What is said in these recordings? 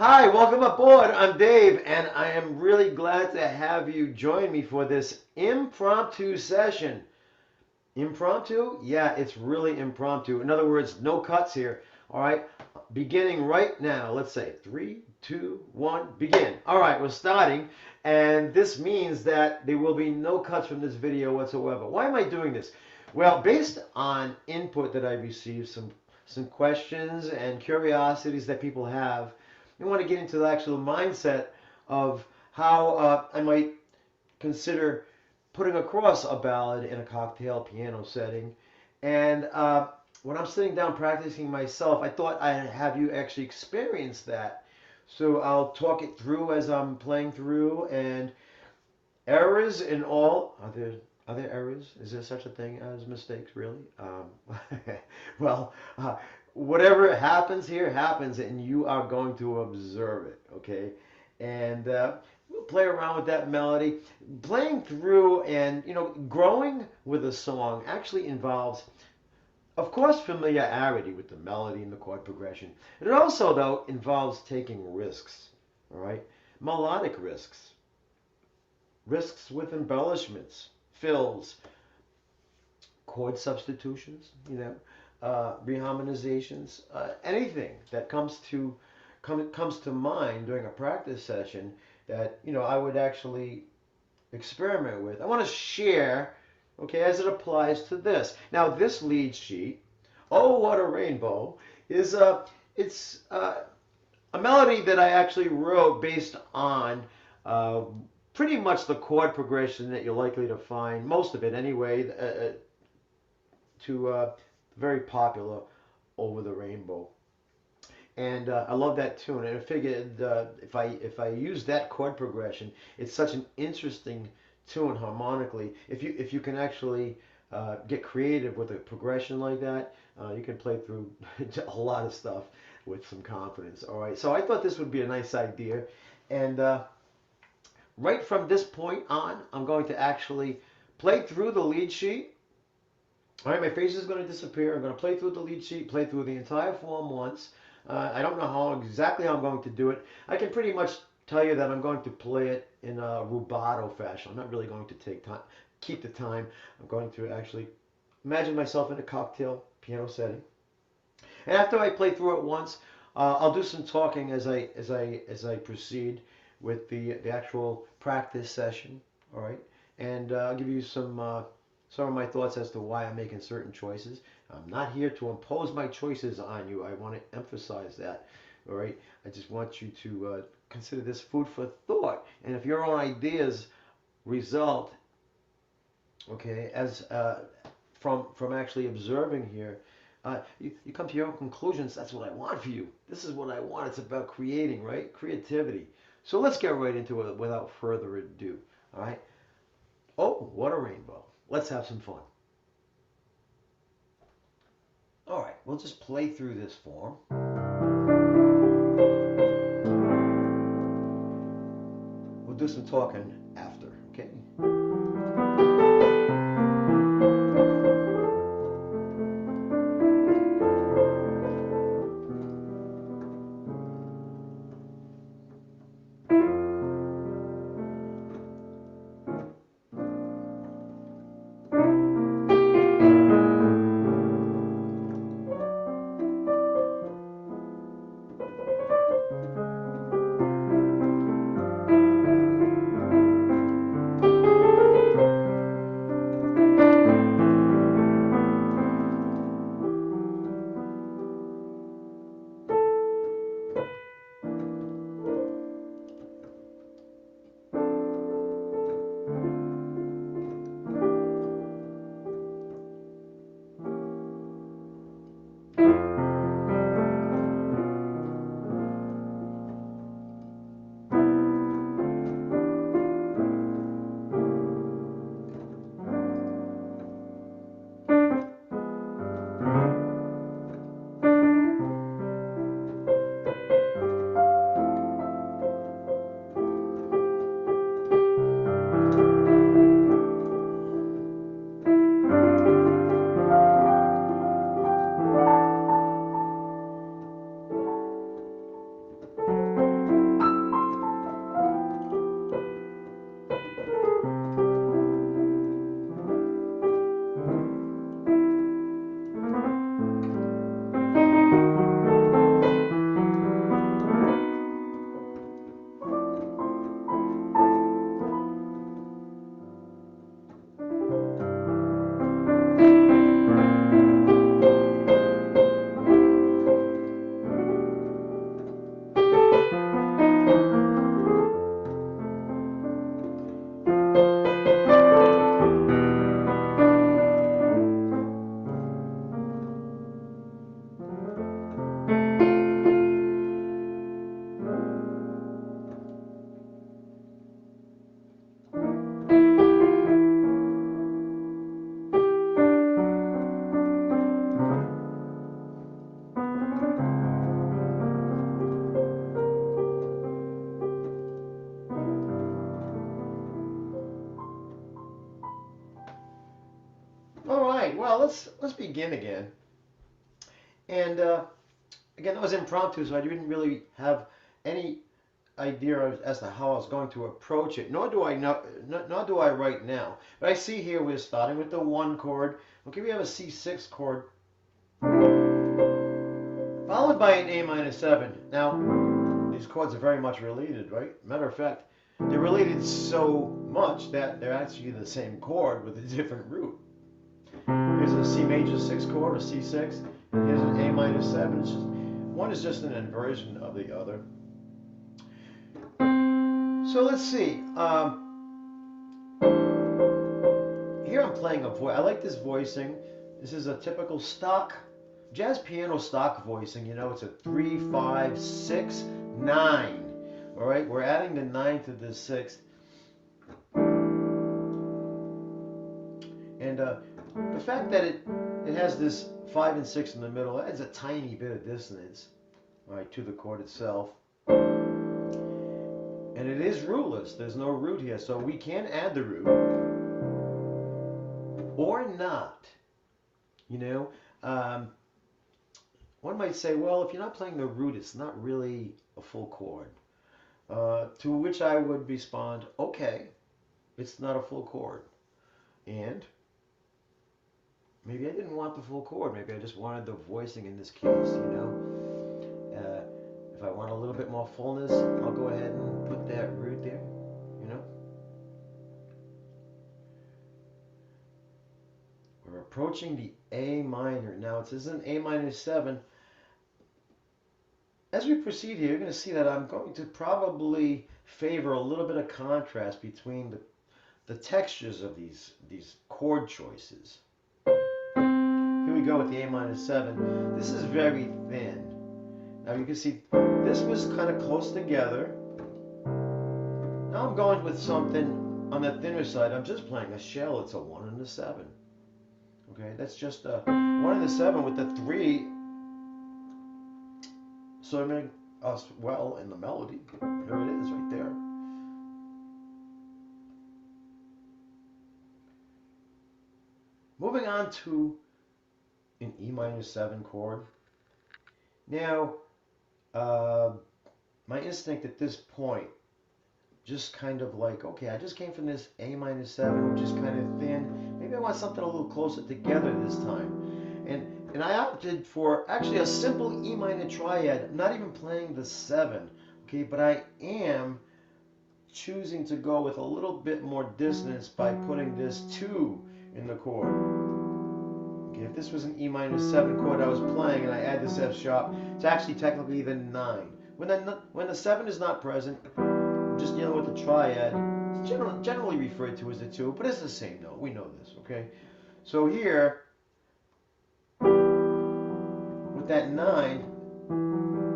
Hi, welcome aboard. I'm Dave, and I am really glad to have you join me for this impromptu session. Impromptu? Yeah, it's really impromptu. In other words, no cuts here. All right, beginning right now. Let's say three, two, one, begin. All right, we're starting, and this means that there will be no cuts from this video whatsoever. Why am I doing this? Well, based on input that I received, some questions and curiosities that people have, I want to get into the actual mindset of how I might consider putting across a ballad in a cocktail piano setting. And when I'm sitting down practicing myself, I thought I'd have you actually experience that. So I'll talk it through as I'm playing through, and errors in all. Are there errors? Is there such a thing as mistakes, really? Well, whatever happens here happens, and you are going to observe it, okay? And we'll play around with that melody. Playing through and, growing with a song actually involves, of course, familiarity with the melody and the chord progression. It also, though, involves taking risks, all right? Melodic risks, risks with embellishments, fills, chord substitutions, reharmonizations, anything that comes to mind during a practice session that I would actually experiment with. I want to share, okay, as it applies to this. Now, this lead sheet, "Oh What a Rainbow," is it's a melody that I actually wrote based on uh, pretty much the chord progression that you're likely to find, most of it anyway, to very popular "Over the Rainbow." And I love that tune. And I figured if I use that chord progression, it's such an interesting tune harmonically. If you can actually get creative with a progression like that, you can play through a lot of stuff with some confidence. All right. So I thought this would be a nice idea, and right from this point on, I'm going to actually play through the lead sheet. All right, my face is going to disappear. I'm going to play through the lead sheet, play through the entire form once. I don't know exactly how I'm going to do it. I can pretty much tell you that I'm going to play it in a rubato fashion. I'm not really going to take time, keep the time. I'm going to actually imagine myself in a cocktail piano setting. And after I play through it once, I'll do some talking as I proceed with the actual practice session. All right, and I'll give you some of my thoughts as to why I'm making certain choices. I'm not here to impose my choices on you. I want to emphasize that. All right, I just want you to consider this food for thought. And if your own ideas result, okay, as from actually observing here, you come to your own conclusions. That's what I want for you. This is what I want. It's about creating, right? Creativity. So let's get right into it without further ado. All right. Oh, what a rainbow. Let's have some fun. All right, we'll just play through this form. We'll do some talking after, okay? let's begin again. And again, that was impromptu, so I didn't really have any idea as to how I was going to approach it. Nor do I know, nor do I right now. But I see here we're starting with the 1 chord. Okay, we have a C6 chord followed by an A minor 7. Now, these chords are very much related, right? Matter of fact, they're related so much that they're actually the same chord with a different root. Here's a C major 6 chord, a C6, and here's an A minor 7. It's just, one is just an inversion of the other. So let's see. Here I'm playing a voice. I like this voicing. This is a typical stock jazz piano stock voicing. You know, it's a 3, 5, 6, 9. All right, we're adding the 9 to the 6th. And the fact that it has this 5 and 6 in the middle adds a tiny bit of dissonance, all right, to the chord itself. And it is rootless. There's no root here, so we can add the root or not. You know, one might say, well, if you're not playing the root, it's not really a full chord. To which I would respond, okay, it's not a full chord. And maybe I didn't want the full chord. Maybe I just wanted the voicing in this case, you know. If I want a little bit more fullness, I'll go ahead and put that root there, you know. We're approaching the A minor. Now, it isn't A minor 7. As we proceed here, you're going to see that I'm going to probably favor a little bit of contrast between the textures of these chord choices. Here we go with the A minor 7. This is very thin. Now you can see this was kind of close together. Now I'm going with something on the thinner side. I'm just playing a shell. It's a 1 and a 7. Okay, that's just a 1 and a 7 with the 3 serving us well in the melody. There it is right there. Moving on to an E minor 7 chord. Now, my instinct at this point, just kind of like, okay, I just came from this A minor 7, which is kind of thin. Maybe I want something a little closer together this time. And I opted for actually a simple E minor triad, not even playing the 7, okay, but I am choosing to go with a little bit more dissonance by putting this 2 in the chord. Okay, if this was an E minor 7 chord I was playing and I add this F sharp, it's actually technically the 9. When the 7 is not present, I'm just dealing with the triad. It's generally referred to as the 2, but it's the same note. We know this, okay? So here, with that 9,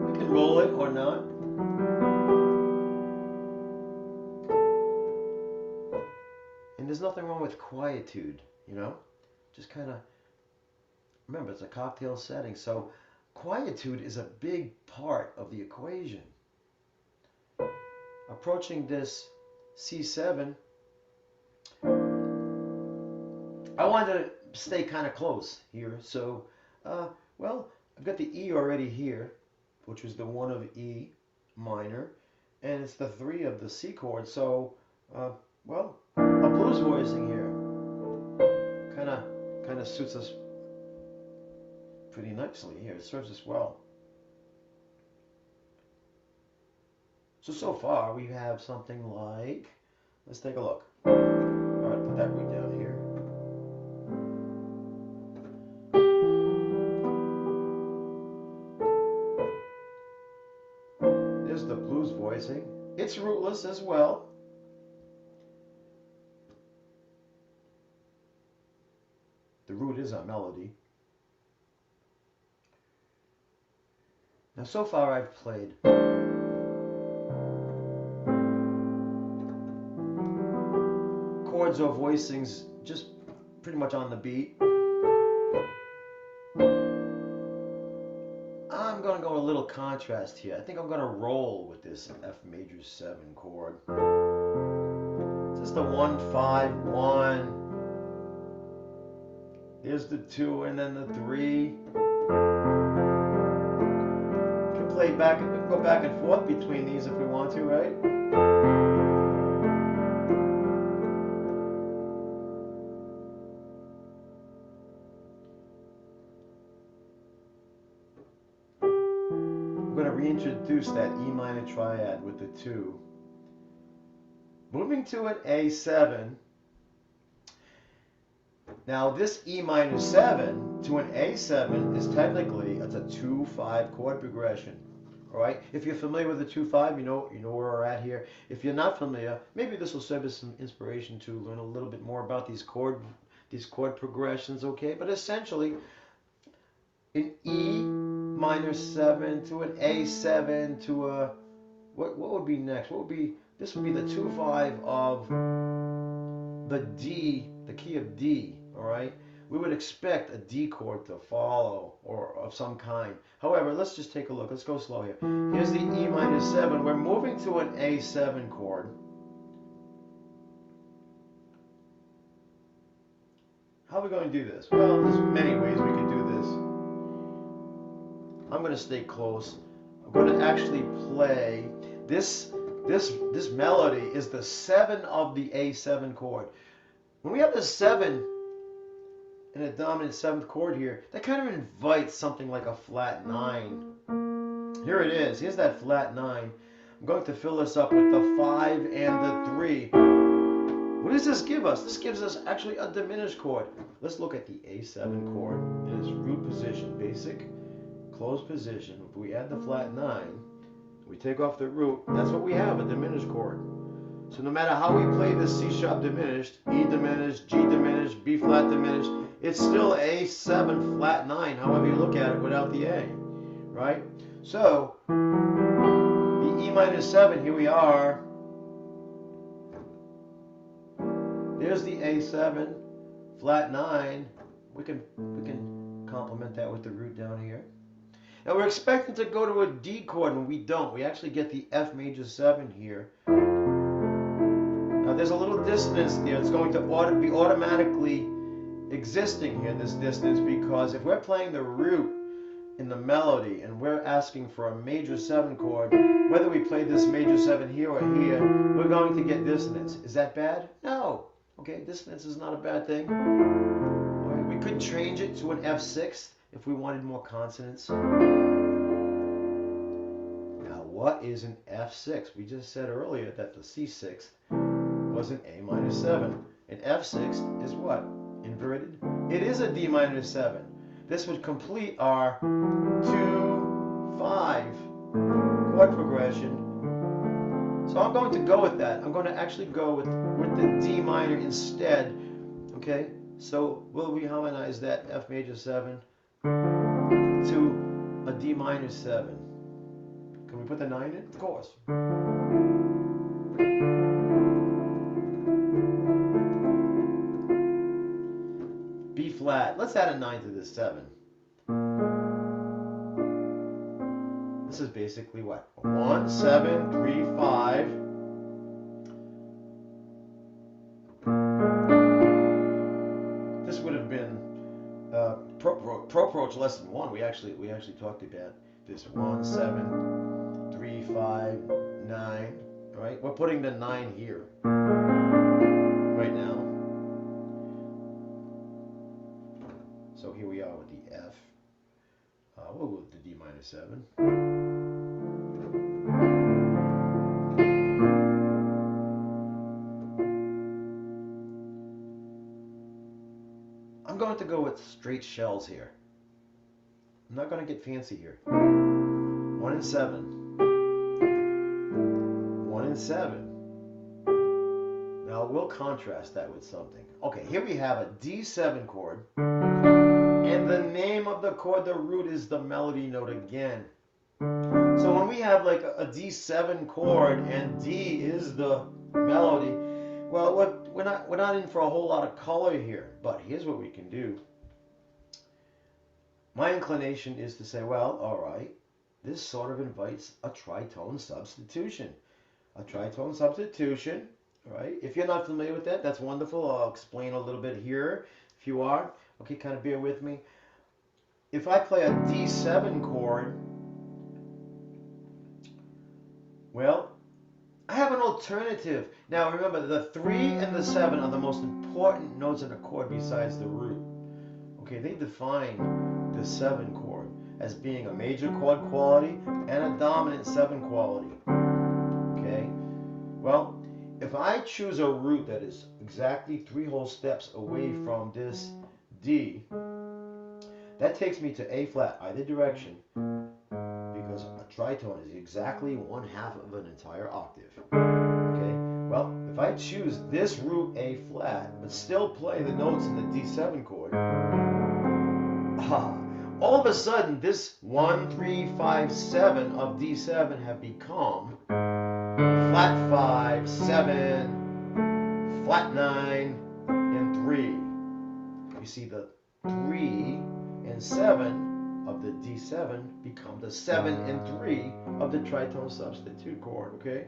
we can roll it or not. And there's nothing wrong with quietude, you know? Just kind of, remember, it's a cocktail setting, so quietude is a big part of the equation. Approaching this C7, I wanted to stay kind of close here, so, well, I've got the E already here, which was the 1 of E minor, and it's the 3 of the C chord, so, well, a blues voicing here kind of suits us pretty nicely here. It serves us well. So far we have something like, let's take a look. All right, put that root down here. There's the blues voicing. It's rootless as well. The root is a melody. Now so far I've played chords or voicings just pretty much on the beat. I'm going to go a little contrast here. I think I'm going to roll with this F major 7 chord. Just a 1, 5, 1. There's the 2 and then the 3. We can play back, we can go back and forth between these if we want to, right? I'm going to reintroduce that E minor triad with the 2. Moving to an A7. Now this E minor 7 to an A7 is technically, it's a 2-5 chord progression. All right. If you're familiar with the 2-5, you know where we're at here. If you're not familiar, maybe this will serve as some inspiration to learn a little bit more about these chord progressions. Okay. But essentially, an E minor 7 to an A7 to a what would be next? What would be, this would be the 2-5 of the D, the key of D. All right. We would expect a D chord to follow, or of some kind. However, let's just take a look. Let's go slow here. Here's the E minor 7. We're moving to an A7 chord. How are we going to do this? Well, there's many ways we could do this. I'm going to stay close. I'm going to actually play this melody is the 7 of the A7 chord. When we have the 7 in a dominant 7th chord here, that kind of invites something like a flat 9. Here it is. Here's that flat 9. I'm going to fill this up with the 5 and the 3. What does this give us? This gives us actually a diminished chord. Let's look at the A7 chord in its root position, basic closed position. If we add the flat 9, we take off the root, that's what we have, a diminished chord. So no matter how we play this C sharp diminished, E diminished, G diminished, B flat diminished, it's still A7 flat 9, however you look at it without the A, right? So the E minor 7, here we are. There's the A7 flat 9. We can complement that with the root down here. Now we're expecting to go to a D chord, and we don't. We actually get the F major 7 here. Now there's a little dissonance there. It's going to be automatically existing here, this dissonance, because if we're playing the root in the melody and we're asking for a major 7 chord, whether we play this major 7 here or here, we're going to get dissonance. Is that bad? No. Okay, dissonance is not a bad thing. All right, we could change it to an F6 if we wanted more consonants. Now, what is an F6? We just said earlier that the C6 was an A minor 7. An F6 is what? Inverted? It is a D minor 7. This would complete our 2-5 chord progression. So I'm going to go with that. I'm going to actually go with the D minor instead. Okay? So we'll reharmonize that F major 7 to a D minor 7. Can we put the 9 in? Of course. B flat. Let's add a 9 to this 7. This is basically what? 1, 7, 3, 5. This would have been pro approach less than 1. We actually talked about this 1, 7, 3, 5, 9. All right, we're putting the 9 here right now. So here we are with the F. We'll go with the D minor 7. I'm going to go with straight shells here. I'm not going to get fancy here. 1 and 7. 1 and 7. Now we'll contrast that with something. Okay, here we have a D7 chord. And the name of the chord, the root, is the melody note again. So when we have like a D7 chord and D is the melody, well, we're not in for a whole lot of color here. But here's what we can do. My inclination is to say, well, all right, this sort of invites a tritone substitution. A tritone substitution, all right? If you're not familiar with that, that's wonderful. I'll explain a little bit here if you are. Okay, kind of bear with me. If I play a D7 chord, well, I have an alternative. Now remember, the 3 and the 7 are the most important notes in a chord besides the root. Okay, they define the 7 chord as being a major chord quality and a dominant 7 quality. Okay, well, if I choose a root that is exactly 3 whole steps away from this D, that takes me to A flat, either direction, because a tritone is exactly 1/2 of an entire octave. Okay, well, if I choose this root A flat, but still play the notes in the D7 chord, all of a sudden this 1, 3, 5, 7 of D7 have become flat 5, 7, flat 9, and 3. You see, the 3 and 7 of the D7 become the 7 and 3 of the tritone substitute chord, okay?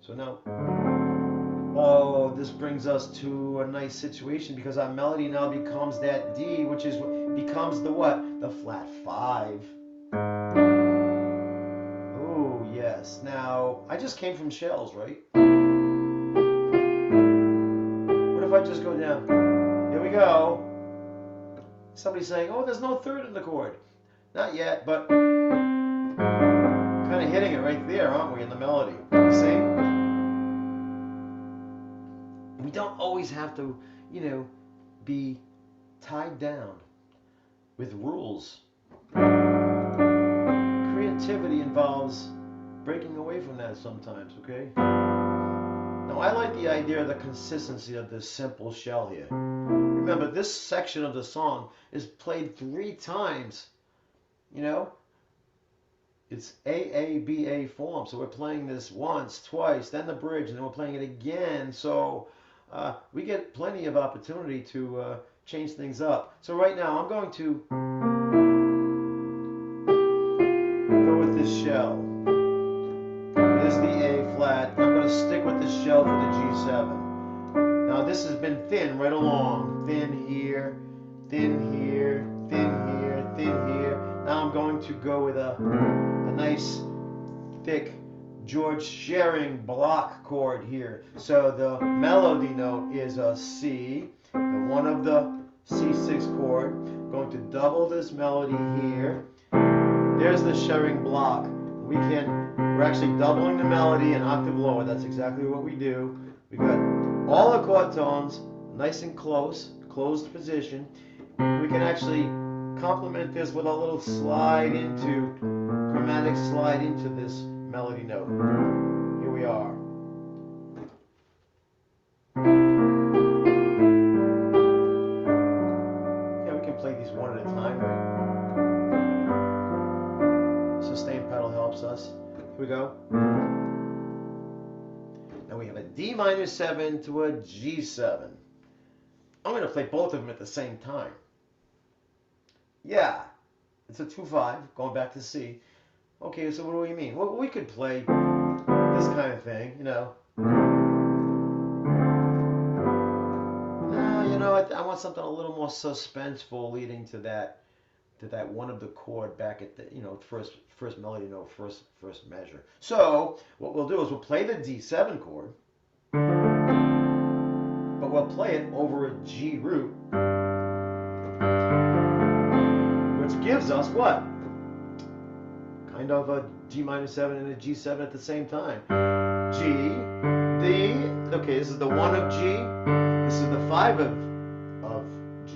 So now, oh, this brings us to a nice situation because our melody now becomes that D, which becomes the what? The flat 5. Oh, yes. Now, I just came from shells, right? What if I just go down? Here we go. Somebody's saying, oh, there's no third in the chord. Not yet, but kind of hitting it right there, aren't we, in the melody? See? We don't always have to, be tied down with rules. Creativity involves breaking away from that sometimes, okay? Now, I like the idea of the consistency of this simple shell here. Remember, this section of the song is played 3 times, It's A-A-B-A form, so we're playing this once, twice, then the bridge, and then we're playing it again, so we get plenty of opportunity to change things up. So right now, I'm going to go with this shell. Here's the A flat. I'm going to stick with the shell for the G7. Now this has been thin right along. Thin here, thin here, thin here, thin here. Now I'm going to go with a nice, thick George Shearing Block chord here. So the melody note is a C, and one of the C6 chord. I'm going to double this melody here. There's the Shearing Block. We're actually doubling the melody an octave lower. That's exactly what we do. We got all the chord tones nice and closed position. We can actually complement this with a little chromatic slide into this melody note. Here we are. Yeah, we can play these one at a time, right? Sustain pedal helps us. Here we go. Now we have a D minor 7 to a G7. I'm going to play both of them at the same time. Yeah, it's a 2-5, going back to C. Okay, so what do we mean? Well, we could play this kind of thing, I want something a little more suspenseful leading to that one of the chord back at the first melody note, first measure. So what we'll do is we'll play the D7 chord, but we'll play it over a G root, which gives us what? Kind of a G minor 7 and a G7 at the same time. G, D, okay, this is the 1 of G, this is the 5 of G,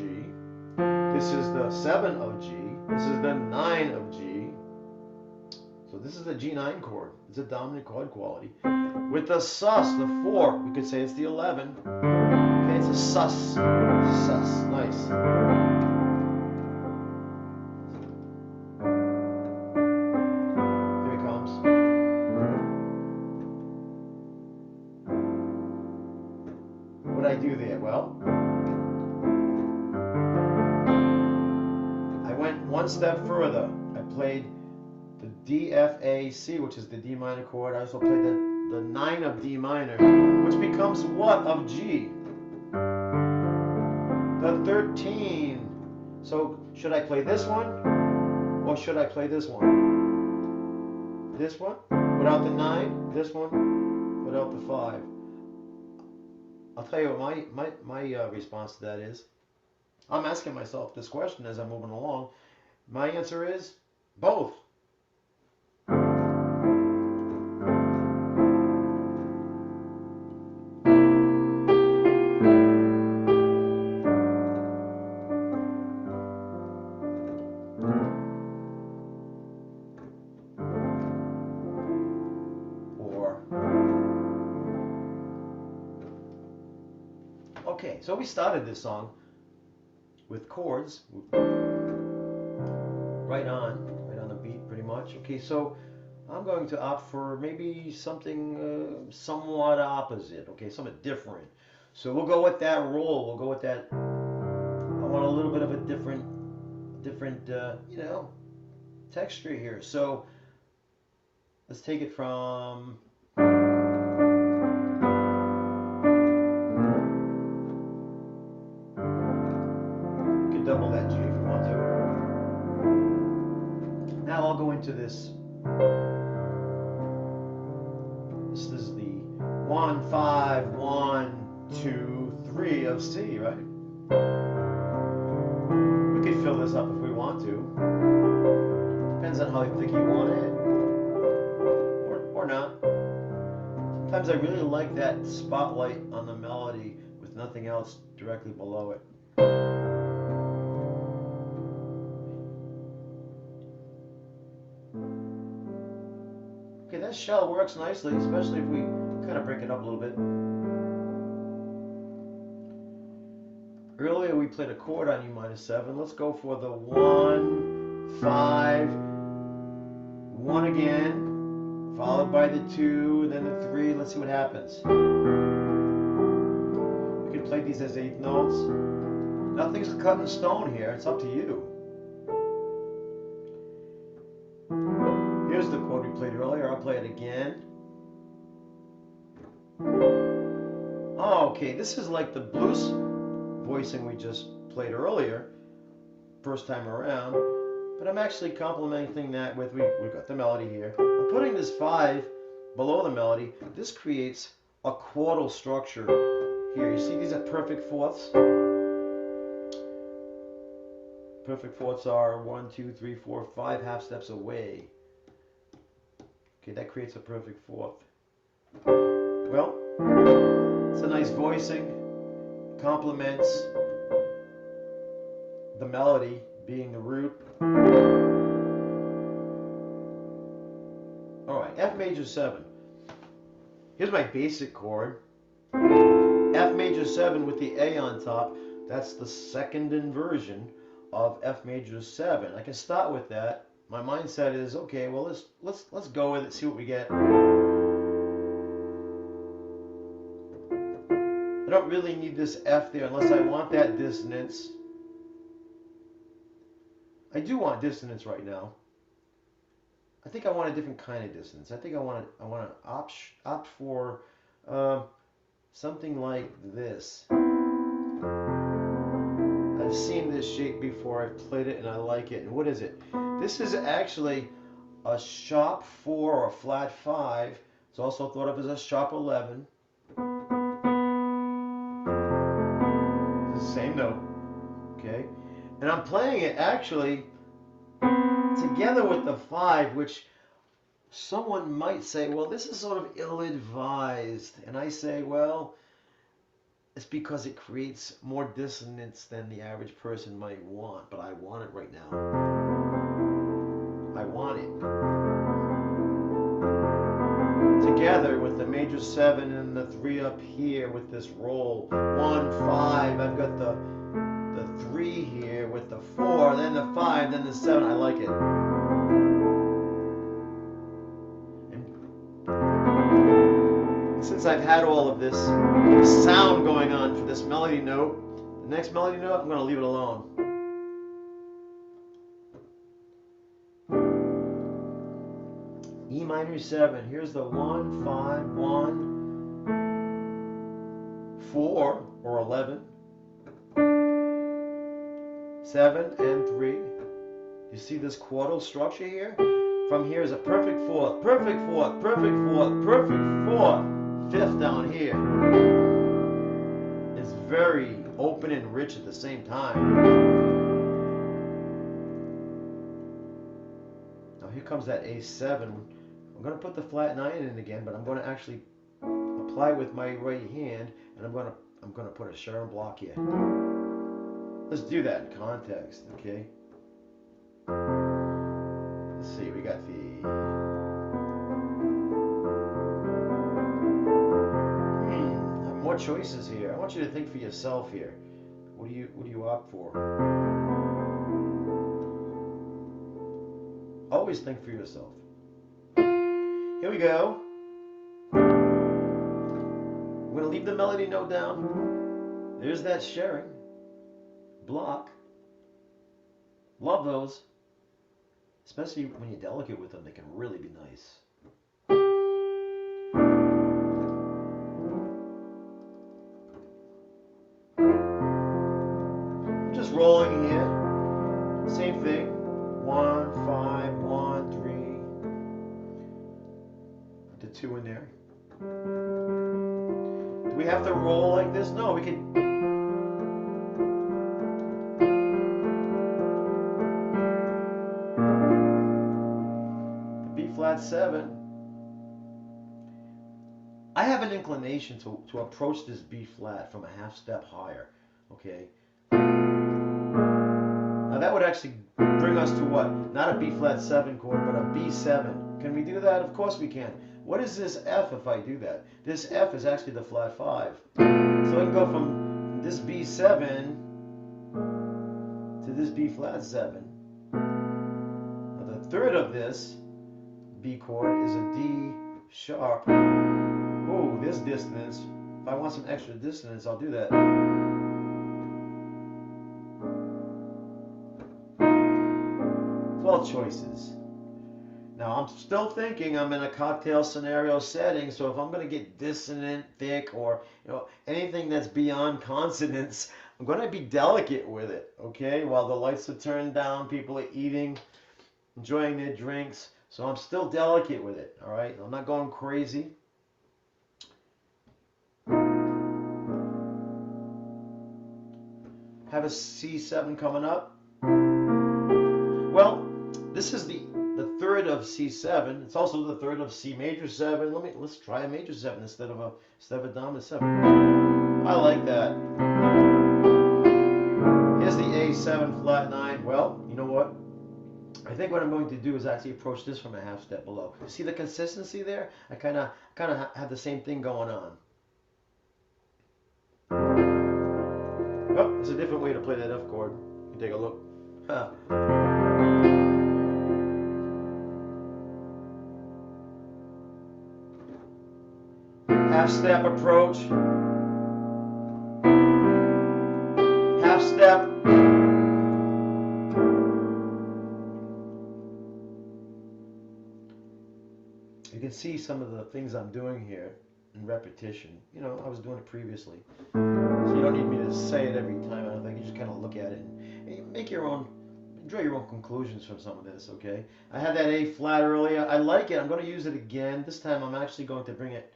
this is the 7 of G, this is the 9 of G, so this is the G9 chord. It's a dominant chord quality. With the sus, the 4, we could say it's the 11. Okay, it's a sus, nice. What did I do there? Well, I went one step further. I played the D, F, A, C, which is the D minor chord. I also played the 9 of D minor, which becomes what of G? The got 13. So should I play this one or should I play this one? This one without the 9, this one without the 5. I'll tell you what my response to that is. I'm asking myself this question as I'm moving along. My answer is both. Okay, so we started this song with chords, right on the beat pretty much. Okay, so I'm going to opt for maybe something somewhat opposite, okay, something different. So we'll go with that roll, we'll go with that, I want a little bit of a different you know, texture here. So let's take it from, double that G if you want to. Now I'll go into this. This is the 1, 5, 1, 2, 3 of C, right? We could fill this up if we want to. Depends on how thick you want it, or not. Sometimes I really like that spotlight on the melody with nothing else directly below it. Okay, that shell works nicely, especially if we kind of break it up a little bit. Earlier we played a chord on E-7. Let's go for the 1, 5, 1 again, followed by the 2, then the 3. Let's see what happens. You can play these as 8th notes. Nothing's cut in stone here. It's up to you. Here's the chord we played earlier. I'll play it again. Oh, okay, this is like the blues voicing we just played earlier, first time around, but I'm actually complementing that with, we've got the melody here. I'm putting this 5 below the melody. This creates a chordal structure here. You see these are perfect fourths? Perfect fourths are 1, 2, 3, 4, 5 half steps away. Okay, that creates a perfect fourth. Well, it's a nice voicing, complements the melody being the root. Alright, F major 7. Here's my basic chord. F major 7 with the A on top. That's the second inversion of F major 7. I can start with that. My mindset is, okay, well let's go with it, see what we get. I don't really need this F there unless I want that dissonance. I do want dissonance right now. I think I want a different kind of dissonance. I think I want to opt for something like this. I've seen this shape before. I've played it and I like it. And what is it? This is actually a sharp 4 or a flat 5. It's also thought of as a sharp 11. It's the same note. Okay? And I'm playing it actually together with the 5, which someone might say, well, this is sort of ill-advised. And I say, well, it's because it creates more dissonance than the average person might want. But I want it right now. I want it. Together with the major 7 and the 3 up here with this roll. 1, 5. I've got the 3 here with the 4, then the 5, then the 7. I like it. And since I've had all of this sound going on for this melody note, the next melody note, I'm going to leave it alone. E minor 7. Here's the 1, 5, 1, 4 or 11. 7 and 3. You see this chordal structure here? From here is a perfect fourth, perfect fourth, perfect fourth, perfect fourth, fifth down here. It's very open and rich at the same time. Now here comes that A7. I'm going to put the flat 9 in again, but I'm going to actually apply with my right hand, and I'm going to put a Shearing block here. Let's do that in context, okay? Let's see, we got the more choices here. I want you to think for yourself here. What do you opt for? Always think for yourself. Here we go. I'm going to leave the melody note down. There's that Shearing block. Love those. Especially when you're delicate with them, they can really be nice. I'm just rolling here. Same thing. 1, 5, 1, 3. Put the 2 in there. Do we have to roll like this? No, we can. Flat 7. I have an inclination to approach this B flat from a half step higher. Okay. Now that would actually bring us to what? Not a B flat 7 chord, but a B7. Can we do that? Of course we can. What is this F if I do that? This F is actually the flat 5. So I can go from this B7 to this B flat 7. Now the third of this B chord is a D sharp. Oh, this dissonance. If I want some extra dissonance, I'll do that. 12 choices. Now I'm still thinking I'm in a cocktail scenario setting, so if I'm going to get dissonant, thick, or anything that's beyond consonants, I'm going to be delicate with it. Okay, while the lights are turned down, people are eating, enjoying their drinks. So I'm still delicate with it, all right? I'm not going crazy. Have a C7 coming up. Well, this is the third of C7. It's also the third of C major 7. Let's try a major 7 instead of a dominant 7. I like that. Here's the A7 flat 9. Well, you know what? I think what I'm going to do is actually approach this from a half step below. See the consistency there? I kind of have the same thing going on. Oh, there's a different way to play that F chord. You can take a look. Huh. Half step approach. Half step. You can see some of the things I'm doing here in repetition. I was doing it previously. So you don't need me to say it every time. I don't think you just kind of look at it and make your own, draw your own conclusions from some of this, okay? I had that A flat earlier. I like it. I'm going to use it again. This time I'm actually going to bring it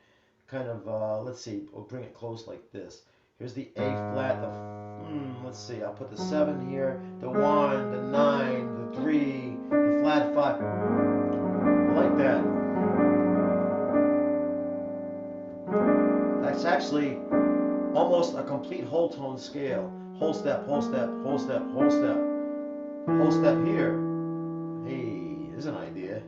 kind of, let's see, we'll bring it close like this. Here's the A flat, let's see, I'll put the 7 here, the 1, the 9, the 3, the flat 5. I like that. That's actually almost a complete whole tone scale. Whole step, whole step, whole step, whole step. Whole step here. Hey, there's an idea.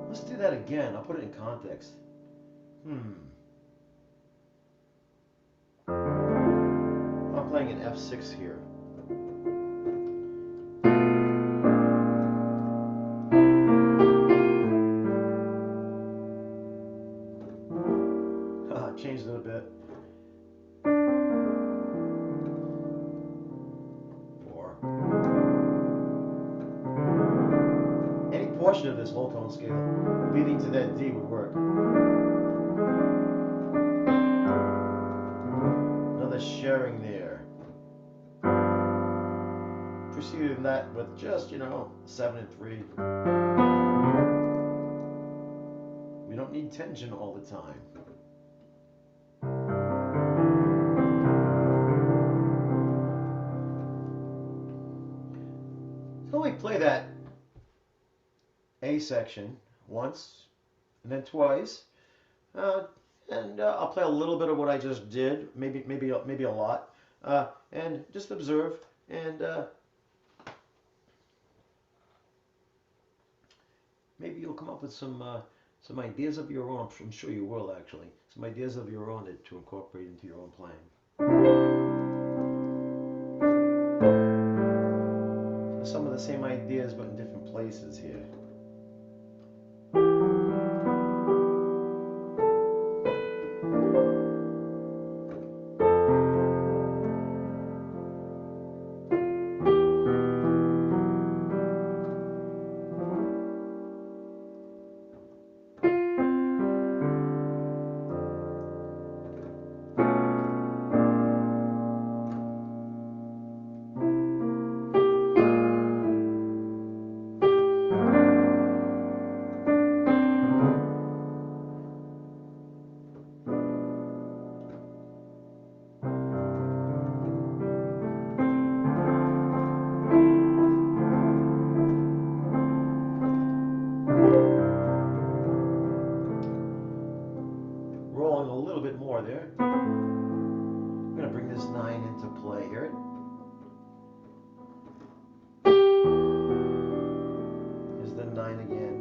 Let's do that again. I'll put it in context. I'm playing an F6 here. Changed it a bit. 4. Any portion of this whole tone scale leading to that D would work. a sharing there. Preceding that with just, 7 and 3. We don't need tension all the time. So we play that A section once and then twice, and I'll play a little bit of what I just did, maybe a lot, and just observe, and maybe you'll come up with some ideas of your own. I'm sure you will, actually. Some ideas of your own to incorporate into your own playing. Some of the same ideas, but in different places here. Rolling a little bit more there. I'm going to bring this 9 into play here. Here's the 9 again.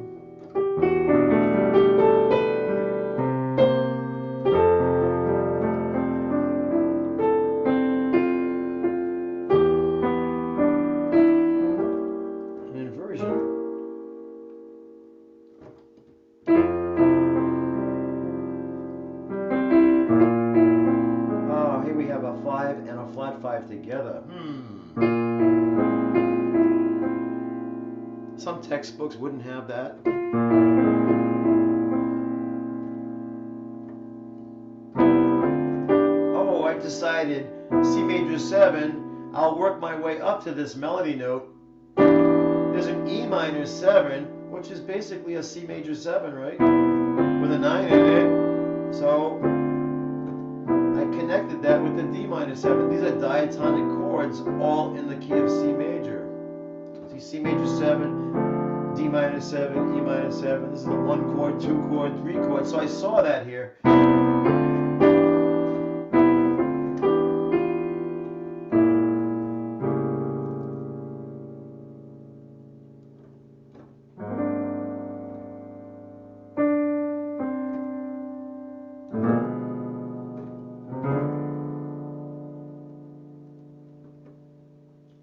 An inversion. We have a 5 and a flat 5 together. Some textbooks wouldn't have that. Oh, I decided C major 7. I'll work my way up to this melody note. There's an E minor 7, which is basically a C major 7, right? With a 9 in it. So connected that with the D minor 7. These are diatonic chords, all in the key of C major. See, C major 7, D minor 7, E minor 7. This is the 1 chord, 2 chord, 3 chord. So I saw that here.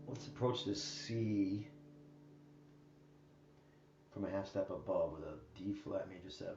Let's approach this C from a half step above with a D flat major 7.